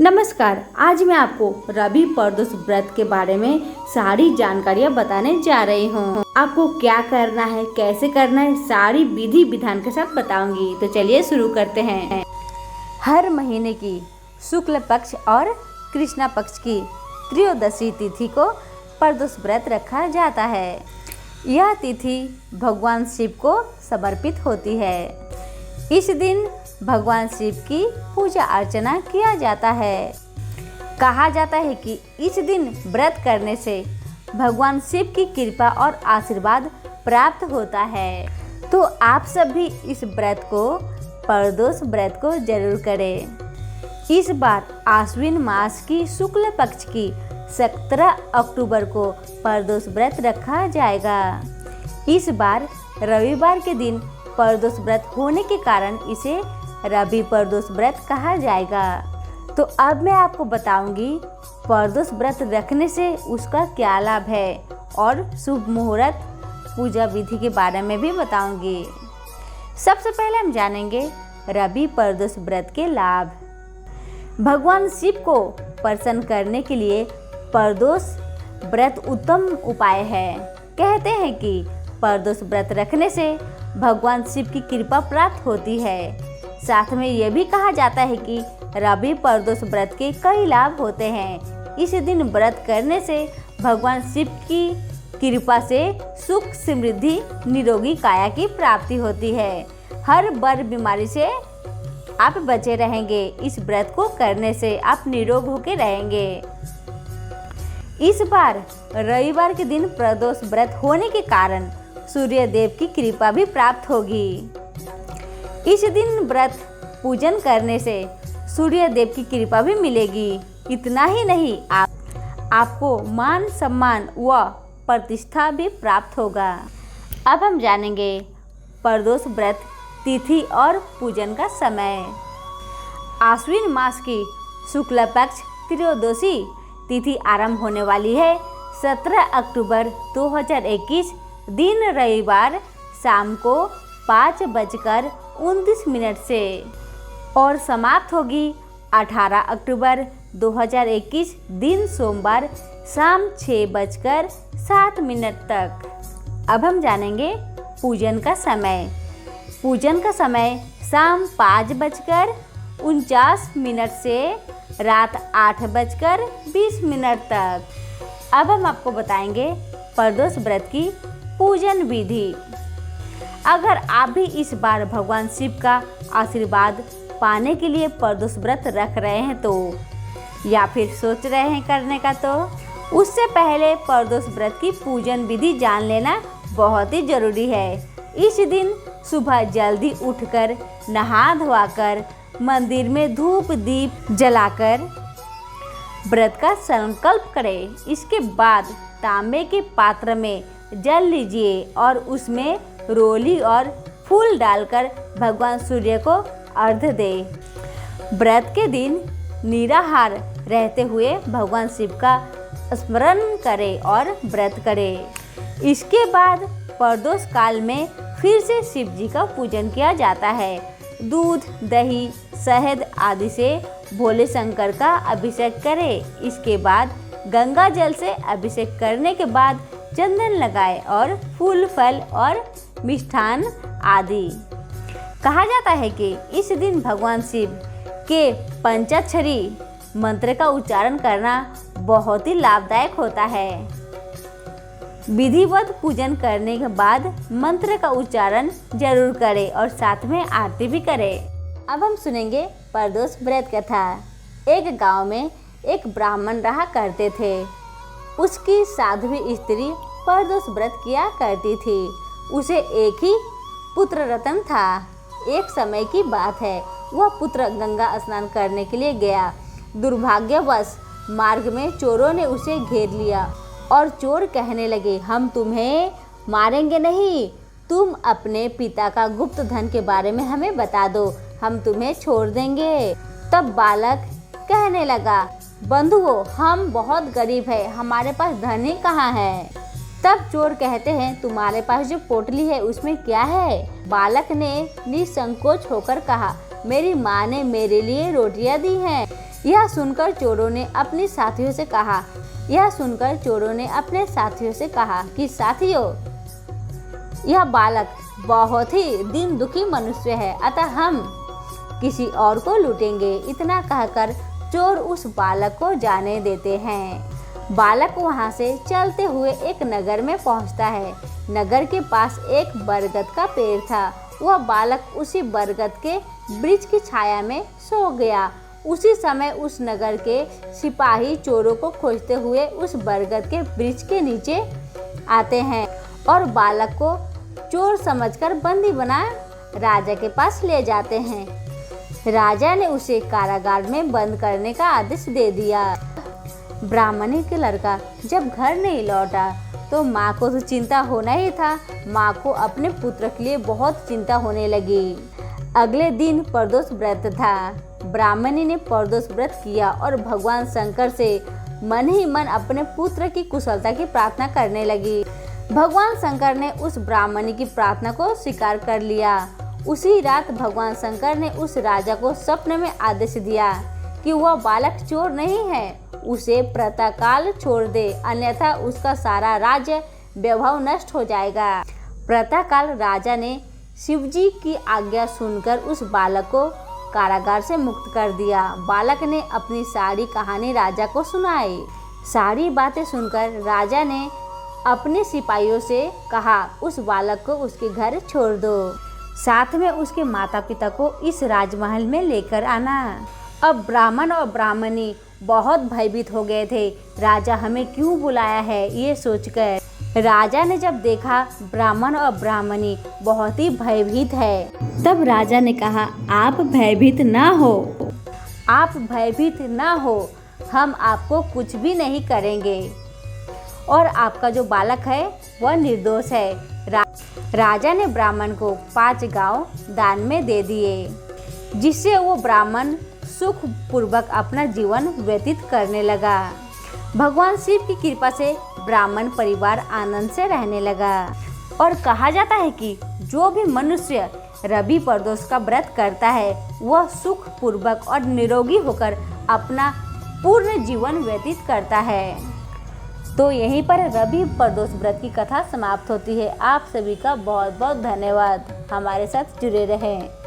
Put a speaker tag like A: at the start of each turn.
A: नमस्कार। आज मैं आपको रवि प्रदोष व्रत के बारे में सारी जानकारियाँ बताने जा रही हूँ। आपको क्या करना है, कैसे करना है, सारी विधि विधान के साथ बताऊंगी। तो चलिए शुरू करते हैं। हर महीने की शुक्ल पक्ष और कृष्णा पक्ष की त्रयोदशी तिथि को प्रदोष व्रत रखा जाता है। यह तिथि भगवान शिव को समर्पित होती है। इस दिन भगवान शिव की पूजा अर्चना किया जाता है। कहा जाता है कि इस दिन व्रत करने से भगवान शिव की कृपा और आशीर्वाद प्राप्त होता है। तो आप सब भी इस व्रत को, प्रदोष व्रत को जरूर करें। इस बार आश्विन मास की शुक्ल पक्ष की 17 अक्टूबर को प्रदोष व्रत रखा जाएगा। इस बार रविवार के दिन प्रदोष व्रत होने के कारण इसे रवि प्रदोष व्रत कहा जाएगा। तो अब मैं आपको बताऊंगी प्रदोष व्रत रखने से उसका क्या लाभ है और शुभ मुहूर्त पूजा विधि के बारे में भी बताऊंगी। सबसे पहले हम जानेंगे रवि प्रदोष व्रत के लाभ। भगवान शिव को प्रसन्न करने के लिए प्रदोष व्रत उत्तम उपाय है। कहते हैं कि प्रदोष व्रत रखने से भगवान शिव की कृपा प्राप्त होती है। साथ में यह भी कहा जाता है कि रवि प्रदोष व्रत के कई लाभ होते हैं। इस दिन व्रत करने से भगवान शिव की कृपा से सुख, समृद्धि, निरोगी काया की प्राप्ति होती है। हर बार बीमारी से आप बचे रहेंगे। इस व्रत को करने से आप निरोग होकर रहेंगे। इस बार रविवार के दिन प्रदोष व्रत होने के कारण सूर्य देव की कृपा भी प्राप्त होगी। इस दिन व्रत पूजन करने से सूर्य देव की कृपा भी मिलेगी। इतना ही नहीं, आपको मान सम्मान व प्रतिष्ठा भी प्राप्त होगा। अब हम जानेंगे प्रदोष व्रत तिथि और पूजन का समय। आश्विन मास की शुक्ल पक्ष त्रयोदशी तिथि आरंभ होने वाली है 17 अक्टूबर 2021 दिन रविवार शाम को 5:29 से और समाप्त होगी 18 अक्टूबर 2021 दिन सोमवार शाम 6:07 तक। अब हम जानेंगे पूजन का समय। पूजन का समय शाम 5:49 से रात 8:20 तक। अब हम आपको बताएंगे प्रदोष व्रत की पूजन विधि। अगर आप भी इस बार भगवान शिव का आशीर्वाद पाने के लिए प्रदोष व्रत रख रहे हैं तो, या फिर सोच रहे हैं करने का, तो उससे पहले प्रदोष व्रत की पूजन विधि जान लेना बहुत ही जरूरी है। इस दिन सुबह जल्दी उठकर नहा धोकर मंदिर में धूप दीप जलाकर व्रत का संकल्प करें। इसके बाद तांबे के पात्र में जल लीजिए और उसमें रोली और फूल डालकर भगवान सूर्य को अर्घ्य दें। व्रत के दिन निराहार रहते हुए भगवान शिव का स्मरण करें और व्रत करें। इसके बाद प्रदोष काल में फिर से शिव जी का पूजन किया जाता है। दूध, दही, शहद आदि से भोले शंकर का अभिषेक करें। इसके बाद गंगा जल से अभिषेक करने के बाद चंदन लगाए और फूल, फल और मिष्ठान आदि। कहा जाता है कि इस दिन भगवान शिव के पंचाक्षरी मंत्र का उच्चारण करना बहुत ही लाभदायक होता है। विधिवत पूजन करने के बाद मंत्र का उच्चारण जरूर करें और साथ में आरती भी करें। अब हम सुनेंगे प्रदोष व्रत कथा। एक गांव में एक ब्राह्मण रहा करते थे। उसकी साध्वी स्त्री प्रदोष व्रत किया करती थी। उसे एक ही पुत्र रतन था। एक समय की बात है, वह पुत्र गंगा स्नान करने के लिए गया। दुर्भाग्यवश मार्ग में चोरों ने उसे घेर लिया और चोर कहने लगे, हम तुम्हें मारेंगे नहीं, तुम अपने पिता का गुप्त धन के बारे में हमें बता दो, हम तुम्हें छोड़ देंगे। तब बालक कहने लगा, बंधुओं, हम बहुत गरीब हैं, हमारे पास धन ही कहाँ है। तब चोर कहते हैं, तुम्हारे पास जो पोटली है उसमें क्या है? बालक ने निसंकोच होकर कहा, मेरी माँ ने मेरे लिए रोटियां दी हैं। यह सुनकर चोरों ने अपने साथियों से कहा कि साथियों, यह बालक बहुत ही दीन दुखी मनुष्य है, अतः हम किसी और को लूटेंगे। इतना कहकर चोर उस बालक को जाने देते हैं। बालक वहां से चलते हुए एक नगर में पहुंचता है। नगर के पास एक बरगद का पेड़ था। वह बालक उसी बरगद के वृक्ष की छाया में सो गया। उसी समय उस नगर के सिपाही चोरों को खोजते हुए उस बरगद के वृक्ष के नीचे आते हैं और बालक को चोर समझकर बंदी बना राजा के पास ले जाते हैं। राजा ने उसे कारागार में बंद करने का आदेश दे दिया। ब्राह्मणी के लड़का जब घर नहीं लौटा तो माँ को तो चिंता होना ही था। माँ को अपने पुत्र के लिए बहुत चिंता होने लगी। अगले दिन प्रदोष व्रत था। ब्राह्मणी ने प्रदोष व्रत किया और भगवान शंकर से मन ही मन अपने पुत्र की कुशलता की प्रार्थना करने लगी। भगवान शंकर ने उस ब्राह्मणी की प्रार्थना को स्वीकार कर लिया। उसी रात भगवान शंकर ने उस राजा को स्वप्न में आदेश दिया कि वह बालक चोर नहीं है, उसे प्रातःकाल छोड़ दे, अन्यथा उसका सारा राज्य वैभव नष्ट हो जाएगा। प्रातःकाल राजा ने शिवजी की आज्ञा सुनकर उस बालक को कारागार से मुक्त कर दिया। बालक ने अपनी सारी कहानी राजा को सुनाई। सारी बातें सुनकर राजा ने अपने सिपाहियों से कहा, उस बालक को उसके घर छोड़ दो, साथ में उसके माता पिता को इस राजमहल में लेकर आना। अब ब्राह्मण और ब्राह्मणी बहुत भयभीत हो गए थे। राजा हमें क्यों बुलाया है, ये सोचकर राजा ने जब देखा ब्राह्मण और ब्राह्मणी बहुत ही भयभीत है, तब राजा ने कहा, आप भयभीत ना हो, हम आपको कुछ भी नहीं करेंगे और आपका जो बालक है वह निर्दोष है। राजा ने ब्राह्मण को 5 गांव दान में दे दिए, जिससे वो ब्राह्मण सुख पूर्वक अपना जीवन व्यतीत करने लगा। भगवान शिव की कृपा से ब्राह्मण परिवार आनंद से रहने लगा। और कहा जाता है कि जो भी मनुष्य रवि प्रदोष का व्रत करता है वह सुख पूर्वक और निरोगी होकर अपना पूर्ण जीवन व्यतीत करता है। तो यहीं पर रवि प्रदोष व्रत की कथा समाप्त होती है। आप सभी का बहुत बहुत धन्यवाद। हमारे साथ जुड़े रहें।